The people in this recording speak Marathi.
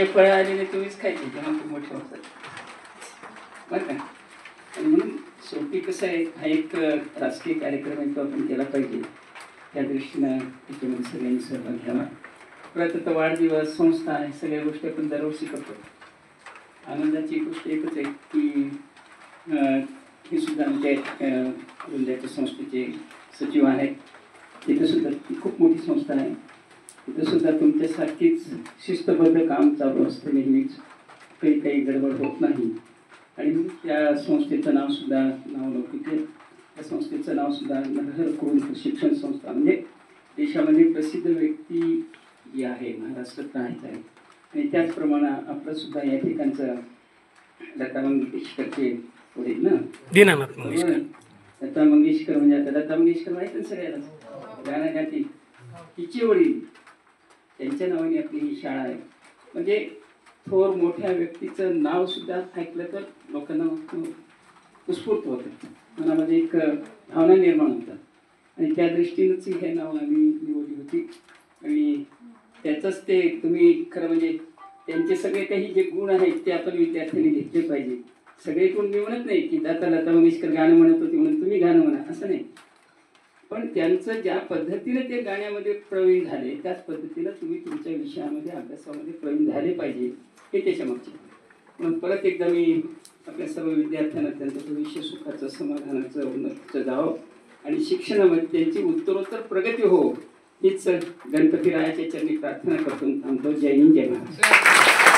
ते फळं आलेले तुम्हीच खायचे जेव्हा खूप मोठे होतात बरं का. आणि म्हणून शेवटी कसं आहे, हा एक राजकीय कार्यक्रम आहे तो आपण केला पाहिजे. त्या दृष्टीनं त्याच्यामध्ये सगळ्यांनी सहभाग घ्यावा. परत आता वाढदिवस संस्था हे सगळ्या गोष्टी आपण दरवर्षी करतो. आनंदाची गोष्ट एकच आहे की हे सुद्धा आमच्या रुंद्याच्या संस्थेचे सचिव आहेत. तिथं सुद्धा ती खूप मोठी संस्था आहे. तिथं सुद्धा तुमच्यासारखीच शिस्तबद्ध काम चालू असतं नेहमीच, काही गडबड होत नाही. आणि त्या संस्थेचं नावसुद्धा नावलौकिक आहे. त्या संस्थेचं नावसुद्धा नरहर कुरुंद शिक्षण संस्था, म्हणजे देशामध्ये प्रसिद्ध व्यक्ती जी आहे महाराष्ट्रात राहत आहे. आणि त्याचप्रमाणे आपलं सुद्धा या ठिकाणचं लता मंगेशकरचे वडील ना, दीनानाथ मंगेशकर. लता मंगेशकर म्हणजे आता लता मंगेशकर माहिती ना सगळ्याला, गाणं गाती, तिचे वडील, त्यांच्या नावाने आपली ही शाळा आहे. म्हणजे थोर मोठ्या व्यक्तीचं नाव सुद्धा ऐकलं तर लोकांना उत्स्फूर्त होतं, मनामध्ये एक भावना निर्माण होतात. आणि त्या दृष्टीनंच हे नाव आम्ही निवडली होती. आणि त्याचंच ते तुम्ही खरं म्हणजे त्यांचे सगळे काही जे गुण आहेत ते आपण विद्यार्थ्यांनी घेतले पाहिजे. सगळे गुण मी म्हणत नाही की आता लता मंगेशकर गाणं म्हणत होती म्हणून तुम्ही गाणं म्हणा, असं नाही. पण त्यांचं ज्या पद्धतीने ते गाण्यामध्ये प्रवीण झाले त्याच पद्धतीनं तुम्ही तुमच्या विषयामध्ये अभ्यासामध्ये प्रवीण झाले पाहिजे, हे त्याच्यामागचे. म्हणून परत एकदा मी आपल्या सर्व विद्यार्थ्यांना त्यांचं भविष्य सुखाचं, समाधानाचं, उन्नतीचं जावं आणि शिक्षणामध्ये त्यांची उत्तरोत्तर प्रगती हो, हीच गणपती रायाच्या चरणी प्रार्थना करतो. थांबतो. जय हिंद, जय महाराष्ट्र.